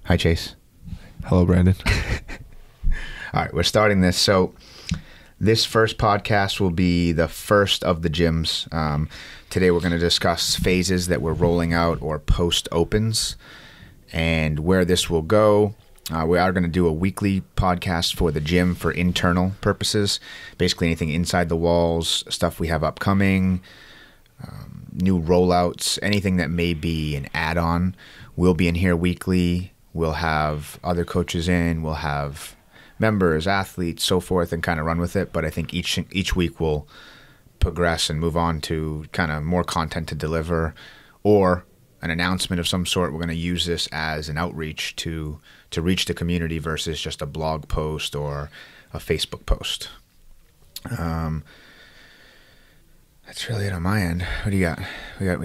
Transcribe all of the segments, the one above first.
Hi, Chase. Hello, Brandon. All right, we're starting this. So this first podcast will be the first of the gyms. Today we're going to discuss phases that we're rolling out or post-opens and where this will go. We are going to do a weekly podcast for the gym for internal purposes, basically anything inside the walls, stuff we have upcoming, new rollouts, anything that may be an add-on will be in here weekly. We'll have other coaches in, we'll have members, athletes, so forth, and kind of run with it. But I think each week we'll progress and move on to kind of more content to deliver or an announcement of some sort. We're going to use this as an outreach to reach the community versus just a blog post or a Facebook post. That's really it on my end. What do you got?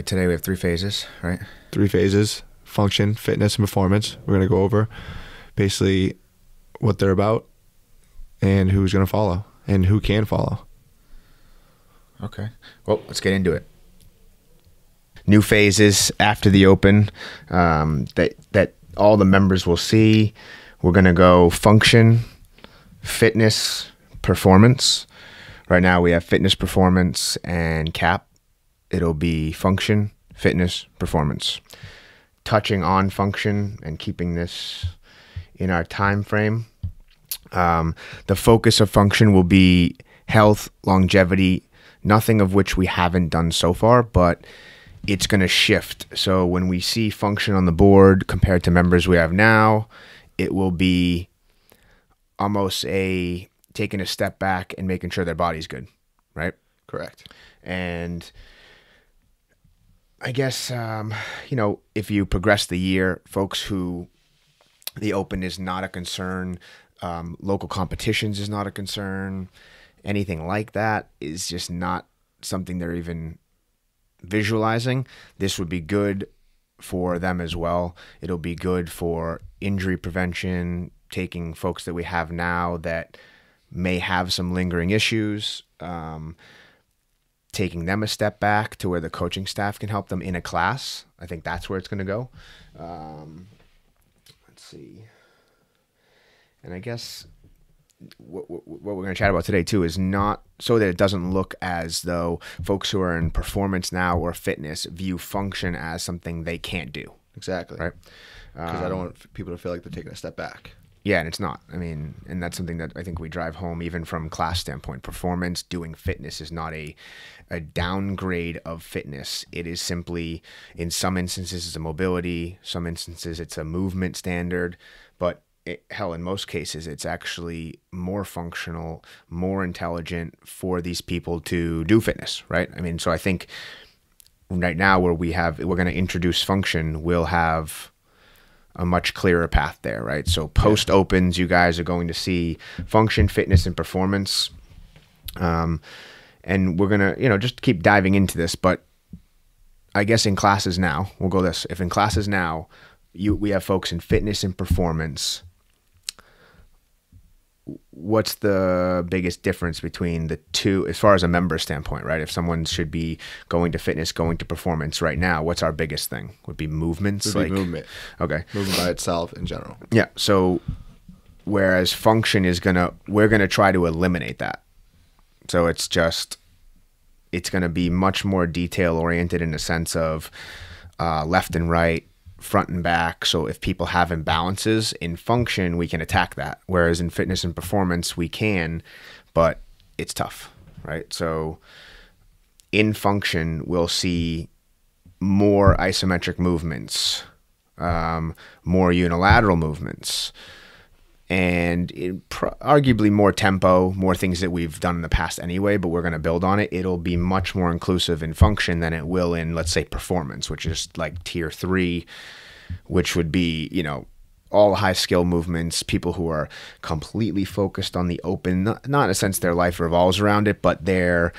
Today we have 3 phases, right? 3 phases: function, fitness, and performance. We're going to go over basically what they're about and who's going to follow and who can follow. Okay. Well, let's get into it. New phases after the open that all the members will see. We're going to go function, fitness, performance. Right now we have fitness, performance, and cap. It'll be function, fitness, performance. Touching on function and keeping this in our time frame. The focus of function will be health, longevity, nothing of which we haven't done so far, but it's going to shift. So when we see function on the board compared to members we have now, it will be almost taking a step back and making sure their body's good, right? Correct. And I guess, if you progress the year, folks who the open is not a concern, local competitions is not a concern, anything like that is just not something they're even visualizing. This would be good for them as well. It'll be good for injury prevention, taking folks that we have now that may have some lingering issues, taking them a step back to where the coaching staff can help them in a class. I think that's where it's going to go. Let's see. And I guess what we're going to chat about today too is not so that it doesn't look as though folks who are in performance now or fitness view function as something they can't do. Exactly. Right. Because I don't want people to feel like they're taking a step back. Yeah, and it's not. I mean, and that's something that I think we drive home even from class standpoint. Performance, doing fitness is not a downgrade of fitness. It is simply, in some instances, it's a mobility. Some instances, it's a movement standard. But in most cases, it's actually more functional, more intelligent for these people to do fitness, right? I mean, so I think right now where we're going to introduce function, we'll have a much clearer path there, right? So post opens, you guys are going to see function, fitness, and performance. And we're going to, just keep diving into this, but I guess in classes now, we'll go this. If in classes now, we have folks in fitness and performance, what's the biggest difference between the two as far as a member standpoint, right? If someone should be going to fitness, going to performance right now, what's our biggest thing? Would be movements? Movement. Okay. Movement by itself in general. Yeah. So whereas function we're going to try to eliminate that. So it's going to be much more detail oriented in the sense of left and right, front and back. So if people have imbalances in function, we can attack that. Whereas in fitness and performance, we can, but it's tough, right? So in function, we'll see more isometric movements, more unilateral movements, and arguably more tempo, more things that we've done in the past anyway, but we're going to build on it. It'll be much more inclusive in function than it will in, let's say, performance, which is like tier 3, which would be, all high skill movements, people who are completely focused on the open, not in a sense their life revolves around it, but they're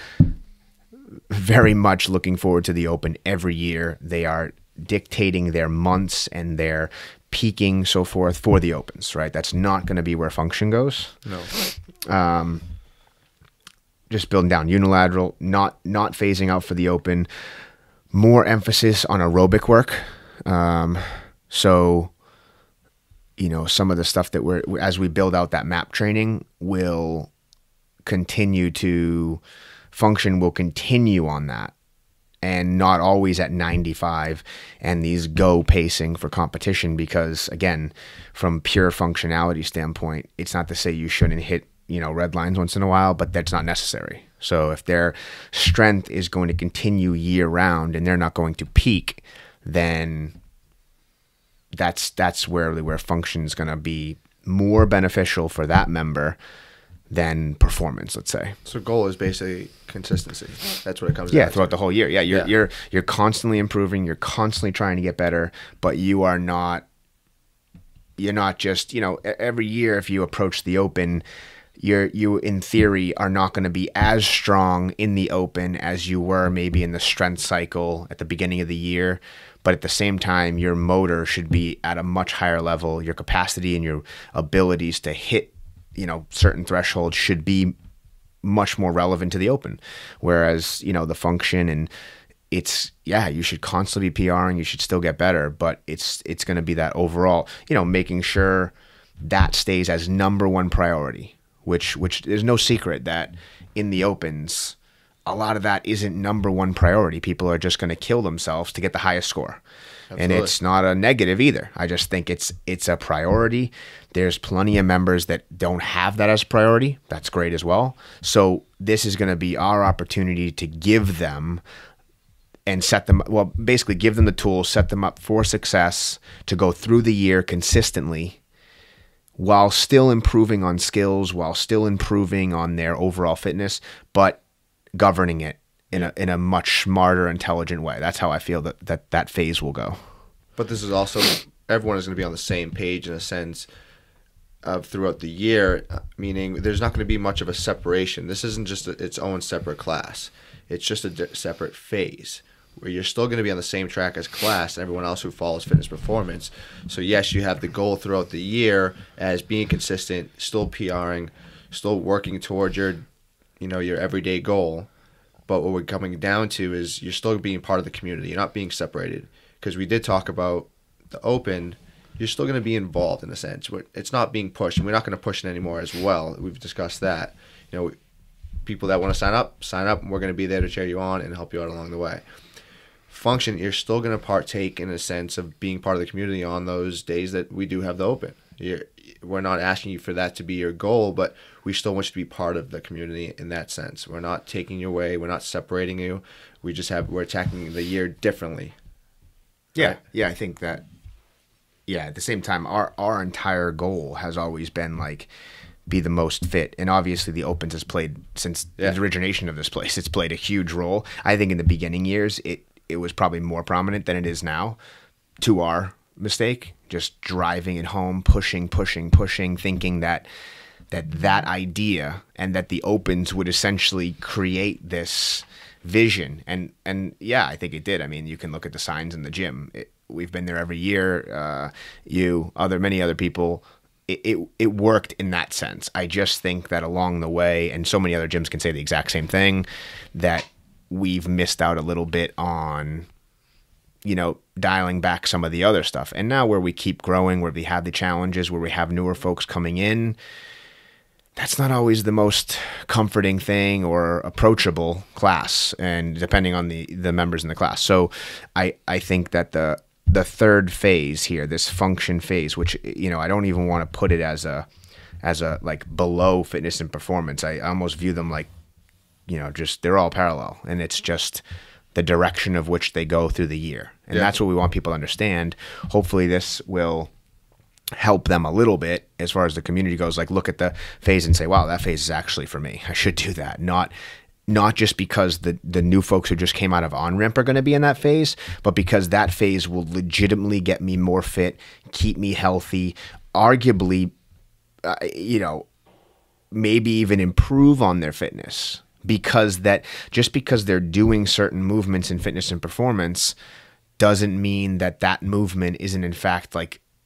very much looking forward to the open every year. They are dictating their months and their peaking, so forth, for the opens, right? That's not going to be where function goes. No. Just building down unilateral, not phasing out for the open, more emphasis on aerobic work. So some of the stuff that as we build out that MAP training will continue to function, will continue on that, and not always at 95 and these go pacing for competition, because again, from pure functionality standpoint, it's not to say you shouldn't hit, red lines once in a while, but that's not necessary. So if their strength is going to continue year round and they're not going to peak, then that's where function is going to be more beneficial for that member than performance, let's say. So goal is basically consistency. That's what it comes down to. Throughout the whole year. You're constantly improving, you're constantly trying to get better, but you're not just, every year if you approach the open, you in theory are not going to be as strong in the open as you were maybe in the strength cycle at the beginning of the year. But at the same time, your motor should be at a much higher level. Your capacity and your abilities to hit certain thresholds should be much more relevant to the open. Whereas, the function, and you should constantly be PRing, you should still get better, but it's going to be that overall, making sure that stays as number one priority, which there's no secret that in the opens, a lot of that isn't number one priority. People are just going to kill themselves to get the highest score. Absolutely. And it's not a negative either. I just think it's a priority. There's plenty of members that don't have that as priority. That's great as well. So this is going to be our opportunity to give them and basically give them the tools, set them up for success to go through the year consistently while still improving on skills, while still improving on their overall fitness, but governing it in a much smarter, intelligent way. That's how I feel that phase will go. But this is also, everyone is going to be on the same page in a sense of throughout the year, meaning there's not going to be much of a separation. This isn't just its own separate class. It's just a separate phase where you're still going to be on the same track as class and everyone else who follows fitness performance. So yes, you have the goal throughout the year as being consistent, still PRing, still working towards your everyday goal. But what we're coming down to is you're still being part of the community. You're not being separated. Because we did talk about the open, you're still going to be involved in a sense. It's not being pushed, and we're not going to push it anymore as well. We've discussed that. People that want to sign up, and we're going to be there to cheer you on and help you out along the way. Function, you're still going to partake in a sense of being part of the community on those days that we do have the open. We're not asking you for that to be your goal, but we still want you to be part of the community in that sense. We're not taking you away. We're not separating you. We're attacking the year differently. Yeah. Right? Yeah. I think that, at the same time, our entire goal has always been be the most fit. And obviously the opens has played since the origination of this place. It's played a huge role. I think in the beginning years, it was probably more prominent than it is now, to our mistake, just driving it home, pushing, thinking that idea and that the opens would essentially create this vision. And I think it did. I mean, you can look at the signs in the gym. We've been there every year. Many other people, it worked in that sense. I just think that along the way, and so many other gyms can say the exact same thing, that we've missed out a little bit on dialing back some of the other stuff. And now where we keep growing, where we have the challenges, where we have newer folks coming in, that's not always the most comforting thing or approachable class, and depending on the members in the class. So I think that the third phase here, this function phase, which, I don't even want to put it as a below fitness and performance. I almost view them just, they're all parallel, and it's just the direction of which they go through the year. And that's what we want people to understand. Hopefully this will help them a little bit as far as the community goes. Look at the phase and say, wow, that phase is actually for me. I should do that. Not just because the new folks who just came out of on-ramp are going to be in that phase, but because that phase will legitimately get me more fit, keep me healthy, arguably, maybe even improve on their fitness. Because they're doing certain movements in fitness and performance doesn't mean that movement isn't in fact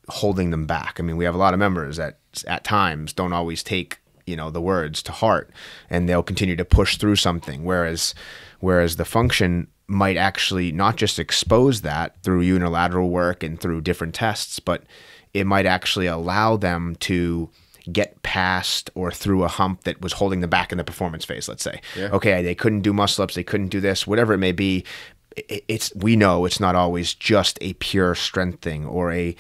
holding them back. I mean, we have a lot of members that at times don't always take the words to heart, and they'll continue to push through something. Whereas the function, might actually not just expose that through unilateral work and through different tests, but it might actually allow them to get past or through a hump that was holding them back in the performance phase, let's say. Yeah. Okay, they couldn't do muscle ups, they couldn't do this, whatever it may be. We know it's not always just a pure strength thing or a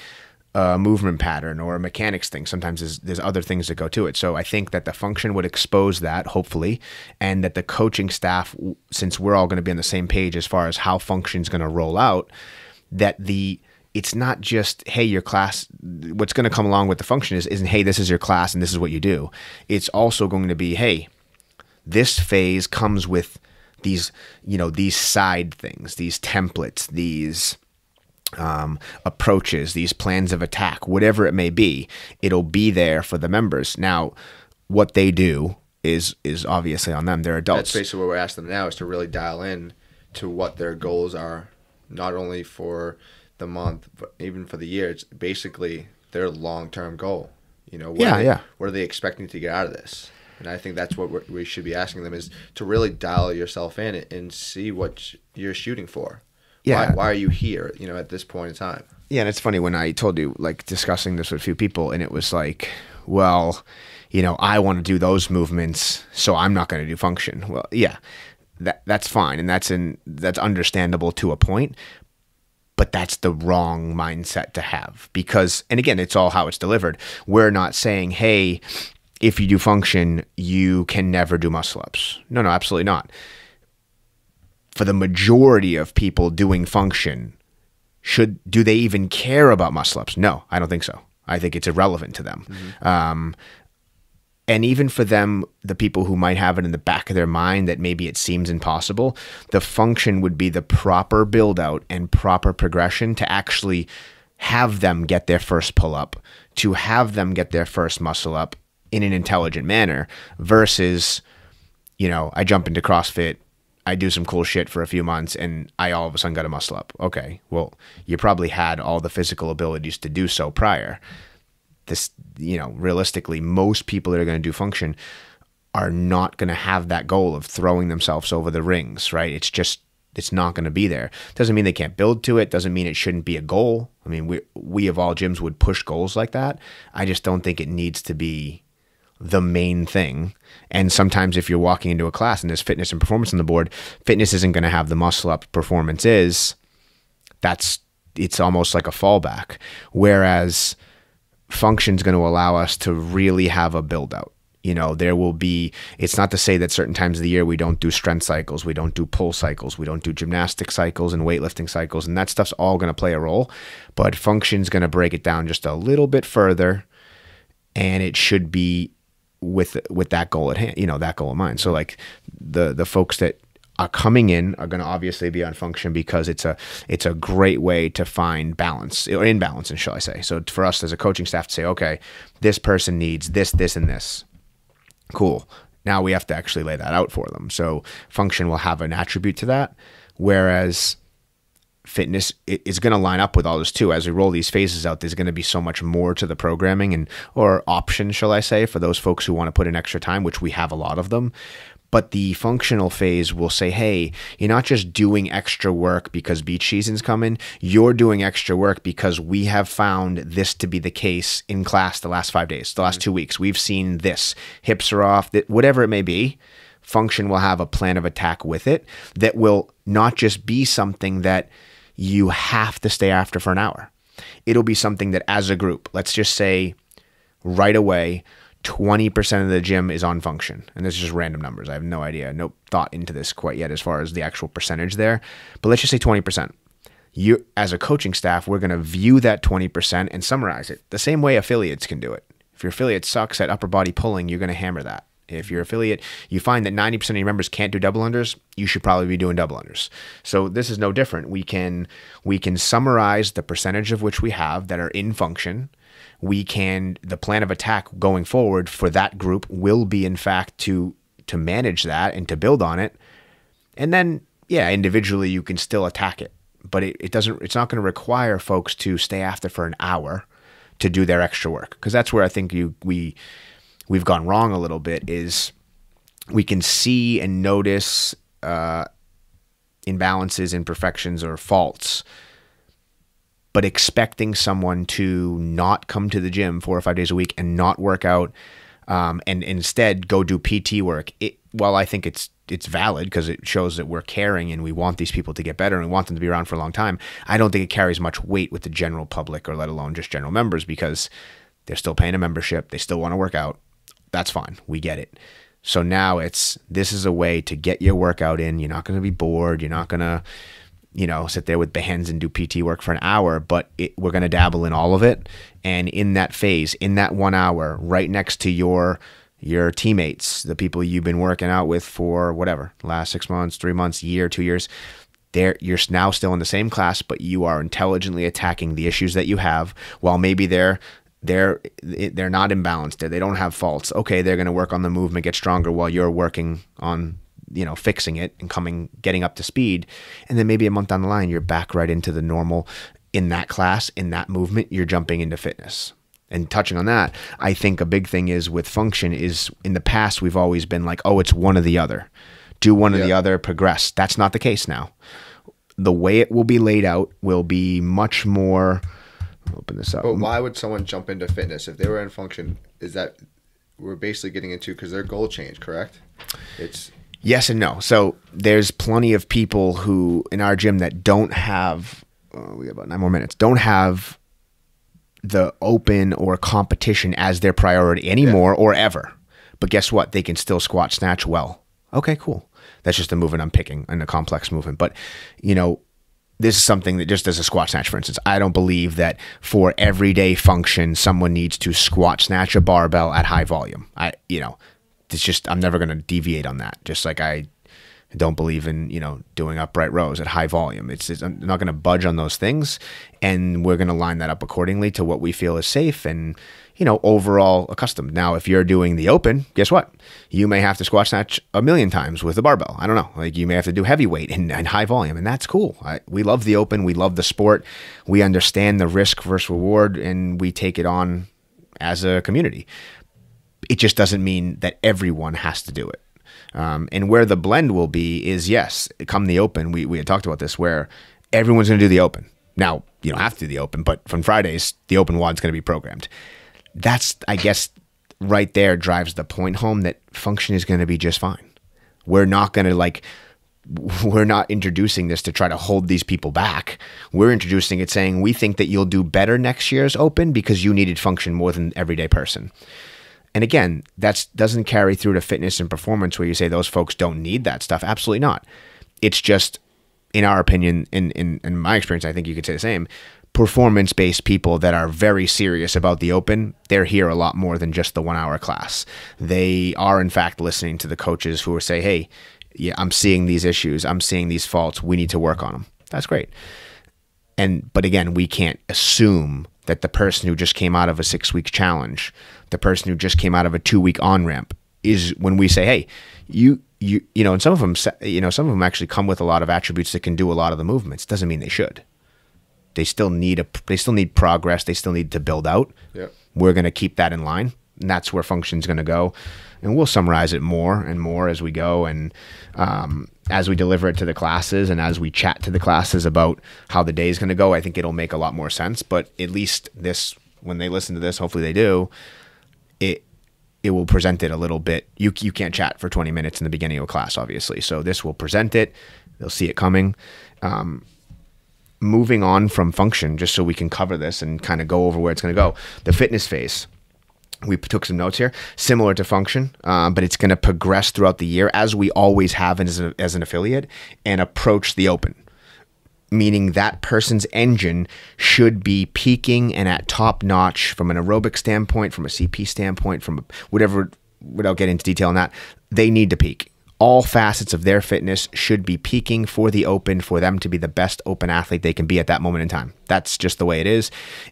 movement pattern or a mechanics thing. Sometimes there's other things that go to it. So I think that the function would expose that, hopefully, and that the coaching staff, since we're all going to be on the same page as far as how function is going to roll out, that it's not just, hey, your class, what's going to come along with the function isn't, hey, this is your class and this is what you do. It's also going to be, hey, this phase comes with these, these side things, these templates, these approaches, these plans of attack, whatever it may be. It'll be there for the members. Now, what they do is obviously on them. They're adults. That's basically what we're asking them now, is to really dial in to what their goals are, not only for the month, but even for the year. It's basically their long-term goal. What are they expecting to get out of this? And I think that's what we should be asking them, is to really dial yourself in and see what you're shooting for. Yeah. Why are you here, at this point in time? Yeah, and it's funny when I told you, like, discussing this with a few people, and it was like, well, I want to do those movements, so I'm not going to do function. Well, yeah, that's fine, and that's understandable to a point, but that's the wrong mindset to have, because, and again, it's all how it's delivered. We're not saying, hey, if you do function, you can never do muscle ups. No, absolutely not. For the majority of people doing function, do they even care about muscle ups? No, I don't think so. I think it's irrelevant to them. Mm-hmm. And even for them, the people who might have it in the back of their mind that maybe it seems impossible, the function would be the proper build out and proper progression to actually have them get their first pull up, to have them get their first muscle up in an intelligent manner, versus, I jump into CrossFit, I do some cool shit for a few months, and I all of a sudden got a muscle up. Okay, well, you probably had all the physical abilities to do so prior. This, realistically, most people that are going to do function are not going to have that goal of throwing themselves over the rings, right? It's not going to be there. Doesn't mean they can't build to it. Doesn't mean it shouldn't be a goal. I mean, we of all gyms would push goals like that. I just don't think it needs to be the main thing. And sometimes if you're walking into a class and there's fitness and performance on the board, fitness isn't going to have the muscle up, performance is. It's almost like a fallback. Whereas function's going to allow us to really have a build out. There will be, it's not to say that certain times of the year we don't do strength cycles, we don't do pull cycles, we don't do gymnastic cycles and weightlifting cycles, and that stuff's all going to play a role, but function's going to break it down just a little bit further, and it should be with that goal at hand, that goal in mind. So like the folks that are coming in are going to obviously be on function because it's a great way to find balance, or imbalance, and shall I say. So for us as a coaching staff to say, okay, this person needs this, this, and this. Cool. Now we have to actually lay that out for them. So function will have an attribute to that, whereas fitness is going to line up with all this too. As we roll these phases out, there's going to be so much more to the programming or options, shall I say, for those folks who want to put in extra time, which we have a lot of them. But the functional phase will say, hey, you're not just doing extra work because beach season's coming. You're doing extra work because we have found this to be the case in class the last 5 days, the last 2 weeks. We've seen this. Hips are off, whatever it may be. Function will have a plan of attack with it that will not just be something that you have to stay after for an hour. It'll be something that as a group, let's just say right away, 20% of the gym is on function. And this is just random numbers. I have no idea, no thought into this quite yet as far as the actual percentage there. But let's just say 20%. You, as a coaching staff, we're going to view that 20% and summarize it the same way affiliates can do it. If your affiliate sucks at upper body pulling, you're going to hammer that. If your affiliate, you find that 90% of your members can't do double unders, you should probably be doing double unders. So this is no different. We can summarize the percentage of which we have that are in function. The plan of attack going forward for that group will be, in fact, to manage that and to build on it. And then, yeah, individually you can still attack it, but it's not going to require folks to stay after for an hour to do their extra work. Because that's where I think we've gone wrong a little bit, is we can see and notice imbalances, imperfections, or faults. But expecting someone to not come to the gym 4 or 5 days a week and not work out, and instead go do PT work, while I think it's valid because it shows that we're caring and we want these people to get better and we want them to be around for a long time, I don't think it carries much weight with the general public, or let alone just general members, because they're still paying a membership. They still want to work out. That's fine. We get it. So now this is a way to get your workout in. You're not going to be bored. You're not going to, sit there with bands and do PT work for an hour, but we're going to dabble in all of it. And in that phase, in that 1 hour, right next to your teammates, the people you've been working out with for whatever, last 6 months, 3 months, year, 2 years, you're now still in the same class, but you are intelligently attacking the issues that you have, while maybe they're not imbalanced. They don't have faults. Okay, they're going to work on the movement, get stronger, while you're working on fixing it and getting up to speed. And then maybe a month down the line, you're back right into the normal in that class, in that movement. You're jumping into fitness. And touching on that, I think a big thing is with function is, in the past, we've always been like, oh, it's one or the other. Do one or the other, progress. That's not the case now. The way it will be laid out will be much more. I'll open this up. But why would someone jump into fitness if they were in function? Is that we're basically getting into because their goal changed, correct? It's yes and no. So there's plenty of people who in our gym that don't have. We have about 9 more minutes. Don't have the open or competition as their priority anymore or ever. But guess what? They can still squat snatch well. Okay, cool. That's just a movement I'm picking, and a complex movement. But this is something that just as a squat snatch, for instance, I don't believe that for everyday function, someone needs to squat snatch a barbell at high volume. It's just, I'm never going to deviate on that. Just like I don't believe in, doing upright rows at high volume. I'm not going to budge on those things. And we're going to line that up accordingly to what we feel is safe and, overall accustomed. Now, if you're doing the open, guess what? You may have to squat snatch 1,000,000 times with a barbell. I don't know. Like, you may have to do heavyweight and high volume, and that's cool. We love the open. We love the sport. We understand the risk versus reward, and we take it on as a community. It just doesn't mean that everyone has to do it. And where the blend will be is, yes, come the open. We had talked about this, where everyone's going to do the open. Now, you don't have to do the open, but from Fridays, the open WOD's going to be programmed. That's, I guess, right there drives the point home that function is going to be just fine. We're not going to we're not introducing this to try to hold these people back. We're introducing it saying, we think that you'll do better next year's open because you needed function more than everyday person. And again, that doesn't carry through to fitness and performance where you say those folks don't need that stuff. Absolutely not. It's just, in our opinion, in my experience, I think you could say the same, performance-based people that are very serious about the open, they're here a lot more than just the 1 hour class. They are, in fact, listening to the coaches who are say, hey, yeah, I'm seeing these issues. I'm seeing these faults. We need to work on them. That's great. But again, we can't assume that the person who just came out of a 6-week challenge, the person who just came out of a 2-week on-ramp, is, when we say, hey, and some of them actually come with a lot of attributes that can do a lot of the movements. Doesn't mean they should. They still need progress. They still need to build out. Yeah. We're going to keep that in line, and that's where function's going to go. And we'll summarize it more and more as we go, and as we deliver it to the classes, and as we chat to the classes about how the day is going to go. I think it'll make a lot more sense. But at least this, when they listen to this, hopefully they do. It will present it a little bit. You can't chat for 20 minutes in the beginning of a class, obviously. So this will present it. They'll see it coming. Moving on from function, just so we can cover this and kind of go over where it's going to go. The fitness phase. We took some notes here, similar to function, but it's going to progress throughout the year as we always have as an affiliate, and approach the open. Meaning that person's engine should be peaking and at top notch from an aerobic standpoint, from a CP standpoint, from whatever, without getting into detail on that, they need to peak. All facets of their fitness should be peaking for the open, for them to be the best open athlete they can be at that moment in time. That's just the way it is.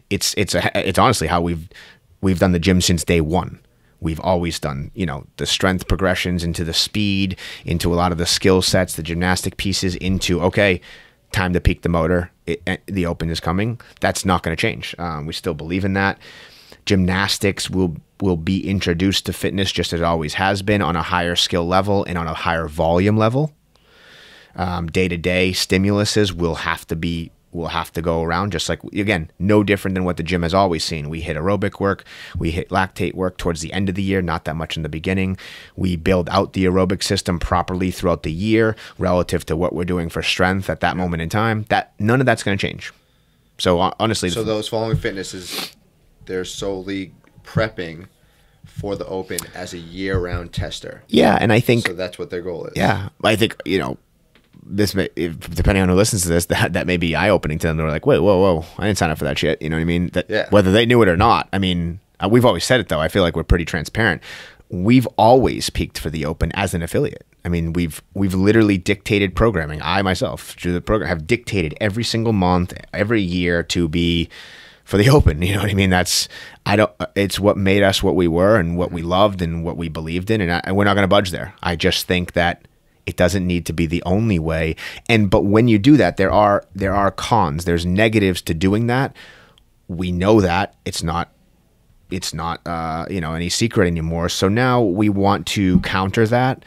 It's honestly how we've done the gym since day one. We've always done, the strength progressions into the speed, into a lot of the skill sets, the gymnastic pieces, into, okay, time to peak the motor. The open is coming. That's not going to change. We still believe in that. Gymnastics will be introduced to fitness just as it always has been, on a higher skill level and on a higher volume level. day-to-day stimuluses will have to go around, just like, again, no different than what the gym has always seen. We hit aerobic work, we hit lactate work towards the end of the year, not that much in the beginning. We build out the aerobic system properly throughout the year relative to what we're doing for strength at that moment in time. That none of that's going to change. So honestly, so those following fitnesses, they're solely prepping for the Open as a year-round tester. Yeah, and I think so that's what their goal is. Yeah, I think, this may, depending on who listens to this, that may be eye-opening to them. They're like, wait, whoa, I didn't sign up for that shit. You know what I mean? Whether they knew it or not. I mean, we've always said it, though. I feel like we're pretty transparent. We've always peaked for the Open as an affiliate. I mean, we've literally dictated programming. I myself, through the program, have dictated every single month, every year to be for the Open. You know what I mean? It's what made us what we were and what we loved and what we believed in. And we're not going to budge there. I just think that it doesn't need to be the only way. But when you do that, there are cons. There's negatives to doing that. We know that it's not any secret anymore. So now we want to counter that.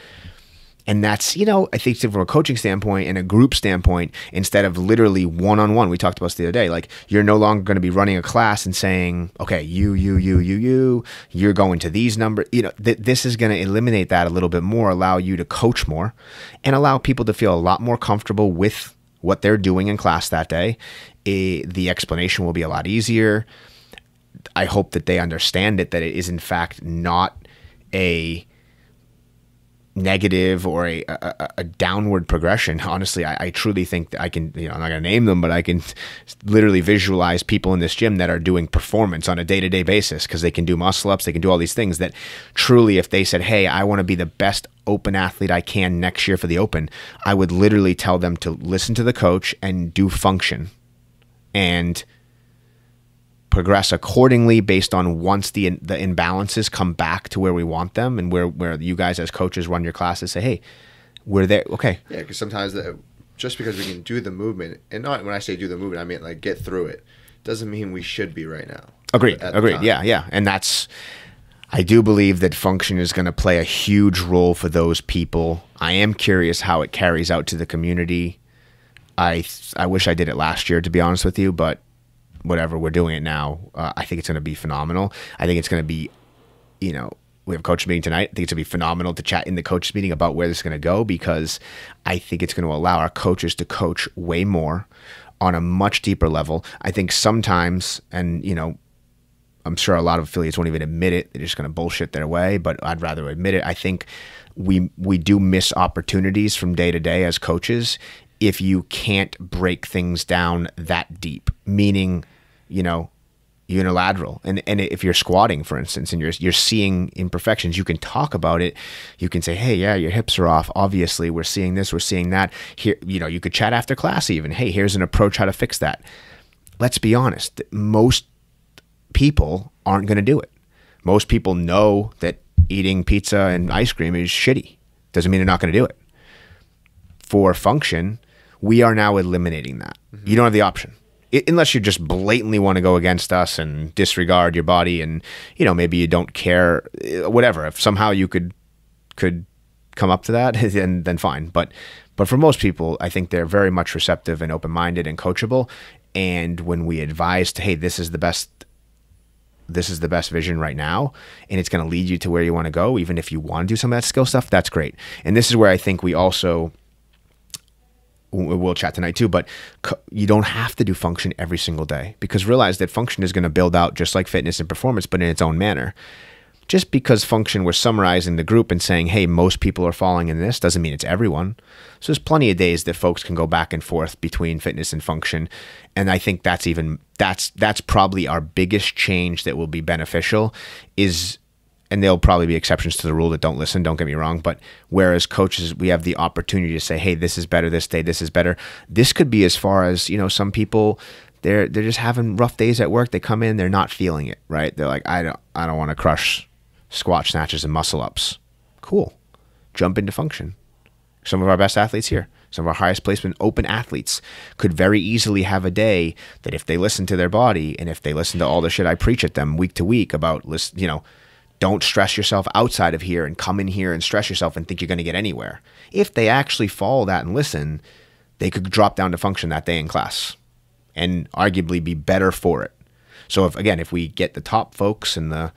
And that's, I think from a coaching standpoint and a group standpoint, instead of literally one-on-one, we talked about this the other day, like you're no longer going to be running a class and saying, okay, you're going to these numbers. This is going to eliminate that a little bit more, allow you to coach more and allow people to feel a lot more comfortable with what they're doing in class that day. The explanation will be a lot easier. I hope that they understand it, that it is in fact not a negative or a downward progression. Honestly, I truly think that I can, I'm not going to name them, but I can literally visualize people in this gym that are doing performance on a day-to-day basis because they can do muscle ups, they can do all these things that truly, if they said, hey, I want to be the best Open athlete I can next year for the Open, I would literally tell them to listen to the coach and do function and progress accordingly based on once the imbalances come back to where we want them and where you guys as coaches run your classes, say, hey, we're there. Okay. Yeah, because sometimes just because we can do the movement, and not when I say do the movement, I mean like get through it, doesn't mean we should be right now. Agreed. Yeah. And I do believe that function is going to play a huge role for those people. I am curious how it carries out to the community. I wish I did it last year, to be honest with you, but whatever, we're doing it now. I think it's going to be phenomenal. I think it's going to be, we have a coach meeting tonight. I think it's going to be phenomenal to chat in the coach meeting about where this is going to go, because I think it's going to allow our coaches to coach way more on a much deeper level. I think sometimes, and I'm sure a lot of affiliates won't even admit it. They're just going to bullshit their way, but I'd rather admit it. I think we do miss opportunities from day to day as coaches if you can't break things down that deep, meaning, unilateral. And if you're squatting, for instance, and you're seeing imperfections, you can talk about it. You can say, hey, yeah, your hips are off. Obviously, we're seeing this, we're seeing that. Here, you could chat after class even. Hey, here's an approach how to fix that. Let's be honest. Most people aren't going to do it. Most people know that eating pizza and ice cream is shitty. Doesn't mean they're not going to do it. For function, we are now eliminating that. Mm-hmm. You don't have the option. Unless you just blatantly want to go against us and disregard your body and, maybe you don't care, whatever. If somehow you could come up to that, then fine. But for most people, I think they're very much receptive and open-minded and coachable. And when we advise, hey, this is the best vision right now, and it's going to lead you to where you want to go, even if you want to do some of that skill stuff, that's great. And this is where I think we'll chat tonight too, but you don't have to do function every single day, because realize that function is going to build out just like fitness and performance, but in its own manner. Just because function, we're summarizing the group and saying, hey, most people are falling in this, doesn't mean it's everyone. So there's plenty of days that folks can go back and forth between fitness and function. And I think that's probably our biggest change that will be beneficial is, and there'll probably be exceptions to the rule that don't listen, don't get me wrong, but whereas coaches, we have the opportunity to say, hey, this is better this day, this is better. This could be as far as, some people, they're just having rough days at work. They come in, they're not feeling it, right? They're like, I don't want to crush squat snatches and muscle ups. Cool. Jump into function. Some of our best athletes here, some of our highest placement Open athletes could very easily have a day that if they listen to their body and if they listen to all the shit I preach at them week to week about, don't stress yourself outside of here and come in here and stress yourself and think you're going to get anywhere. If they actually follow that and listen, they could drop down to function that day in class and arguably be better for it. So if we get the top folks and the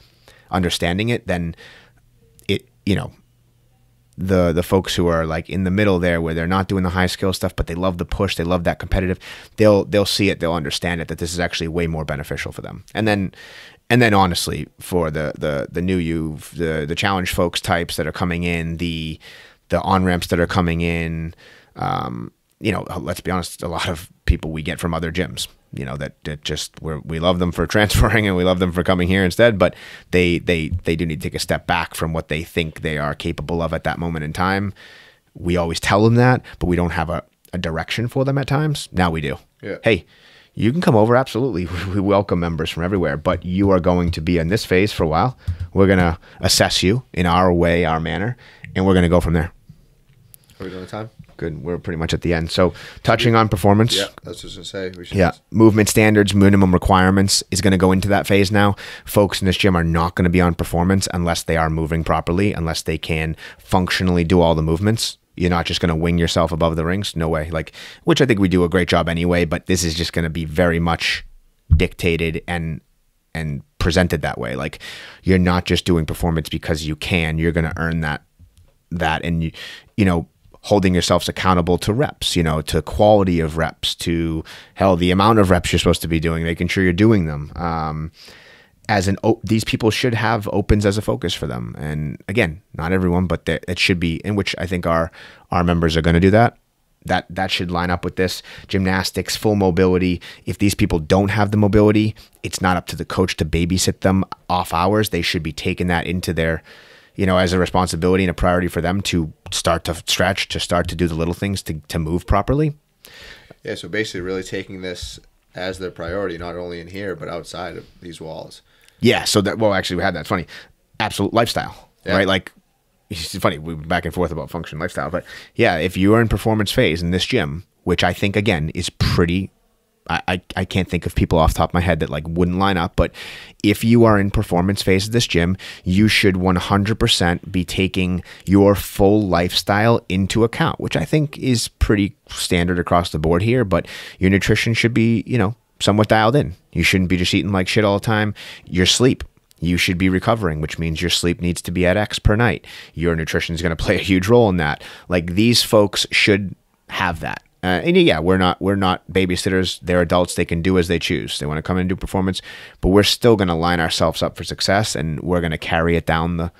understanding it, then it, the folks who are like in the middle there where they're not doing the high skill stuff, but they love the push, they love that competitive, they'll see it, they'll understand it, that this is actually way more beneficial for them. And then honestly, for the new the challenge folks types that are coming in, the on-ramps that are coming in, let's be honest, a lot of people we get from other gyms, that just we love them for transferring and we love them for coming here instead, but they do need to take a step back from what they think they are capable of at that moment in time. We always tell them that, but we don't have a direction for them at times. Now we do. Yeah. Hey, you can come over, absolutely. We welcome members from everywhere, but you are going to be in this phase for a while. We're going to assess you in our way, our manner, and we're going to go from there. Are we doing the time? Good. We're pretty much at the end. So touching on performance. Yeah, that's what I was going to say. Yeah. Movement standards, minimum requirements is going to go into that phase now. Folks in this gym are not going to be on performance unless they are moving properly, unless they can functionally do all the movements. You're not just going to wing yourself above the rings. No way. Which I think we do a great job anyway, but this is just going to be very much dictated and presented that way. You're not just doing performance because you can. You're going to earn that and holding yourselves accountable to reps, to quality of reps, to the amount of reps you're supposed to be doing, making sure you're doing them. These people should have opens as a focus for them. And again, not everyone, but it should be, in which I think our members are going to do that. That should line up with this. Gymnastics, full mobility. If these people don't have the mobility, it's not up to the coach to babysit them off hours. They should be taking that into their, as a responsibility and a priority for them to start to stretch, to start to do the little things to move properly. Yeah, so basically really taking this as their priority, not only in here, but outside of these walls. Yeah, so actually we had that. It's funny. Absolute lifestyle, right? It's funny, we went back and forth about function lifestyle, but yeah, if you are in performance phase in this gym, which I think, again, is pretty... I can't think of people off the top of my head that wouldn't line up, but if you are in performance phase of this gym, you should 100% be taking your full lifestyle into account, which I think is pretty standard across the board here, but your nutrition should be, somewhat dialed in. You shouldn't be just eating like shit all the time. Your sleep, you should be recovering, which means your sleep needs to be at X per night. Your nutrition is going to play a huge role in that. These folks should have that. And yeah, we're not babysitters. They're adults. They can do as they choose. They want to come in and do performance, but we're still going to line ourselves up for success, and we're going to carry it down the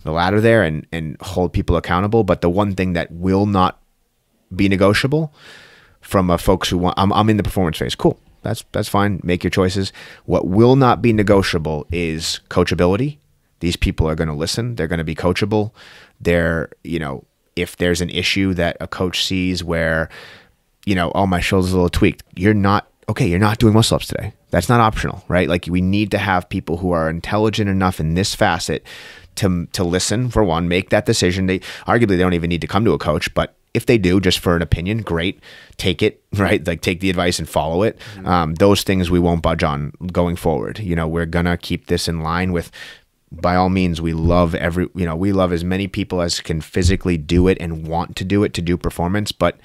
ladder there and hold people accountable. But the one thing that will not be negotiable from folks who want, I'm in the performance phase. Cool. That's fine. Make your choices. What will not be negotiable is coachability. These people are going to listen. They're going to be coachable. They're, if there's an issue that a coach sees where, oh, my shoulder's a little tweaked, you're not doing muscle ups today. That's not optional, right? We need to have people who are intelligent enough in this facet to listen, for one, make that decision. They don't even need to come to a coach, but if they do, just for an opinion, great, take it, right? Take the advice and follow it. Mm-hmm. Those things we won't budge on going forward. We're gonna keep this in line with, by all means, we love as many people as can physically do it and want to do it to do performance, but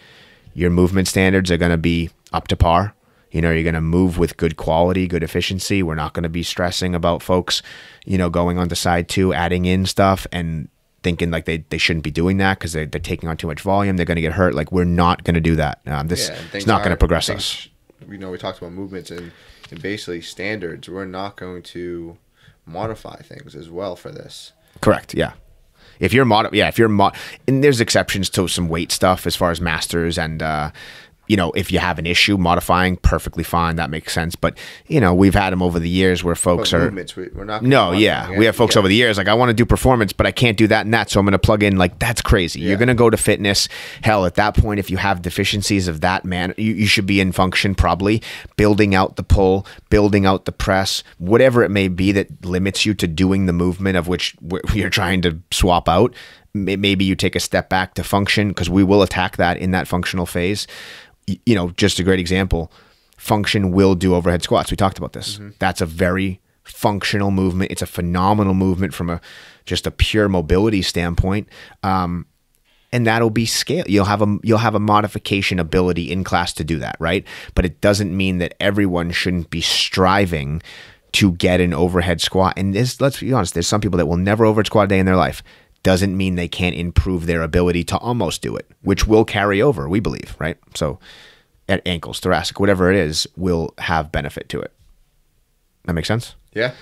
your movement standards are going to be up to par. You're going to move with good quality, good efficiency. We're not going to be stressing about folks, going on to side 2, adding in stuff and thinking they shouldn't be doing that because they're taking on too much volume. They're going to get hurt. We're not going to do that. It's not going to progress us. We talked about movements and basically standards. We're not going to modify things as well for this. Correct. Yeah. If you're and there's exceptions to some weight stuff as far as masters and if you have an issue modifying, perfectly fine, that makes sense. But we've had them over the years where folks are movements. We're not. No, yeah, we have folks over the years I want to do performance, but I can't do that and that, so I'm going to plug in. That's crazy. Yeah. You're going to go to fitness. Hell, at that point, if you have deficiencies of that, man, you should be in function, probably building out the pull, building out the press, whatever it may be that limits you to doing the movement of which you're trying to swap out. Maybe you take a step back to function, because we will attack that in that functional phase. Just a great example, function will do overhead squats. We talked about this. Mm-hmm. That's a very functional movement. It's a phenomenal movement from just a pure mobility standpoint. And that'll be scale. You'll have a modification ability in class to do that, right? But it doesn't mean that everyone shouldn't be striving to get an overhead squat. And let's be honest, there's some people that will never overhead squat a day in their life. Doesn't mean they can't improve their ability to almost do it, which will carry over, we believe, right? So at ankles, thoracic, whatever it is, will have benefit to it. That makes sense? Yeah.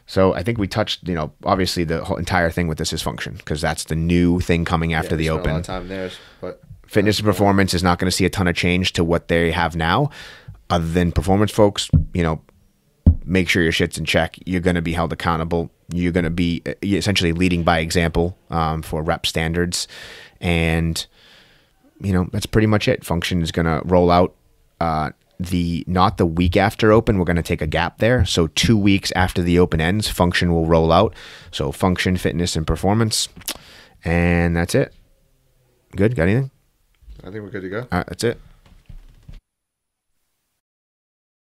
So I think we touched, obviously the whole entire thing with this is function, because that's the new thing coming after the open. A lot of time there, but fitness and performance is not going to see a ton of change to what they have now. Other than performance folks, make sure your shit's in check. You're going to be held accountable. You're going to be essentially leading by example for rep standards. And, that's pretty much it. Function is going to roll out not the week after open. We're going to take a gap there. So 2 weeks after the open ends, function will roll out. So function, fitness, and performance. And that's it. Good. Got anything? I think we're good to go. All right. That's it.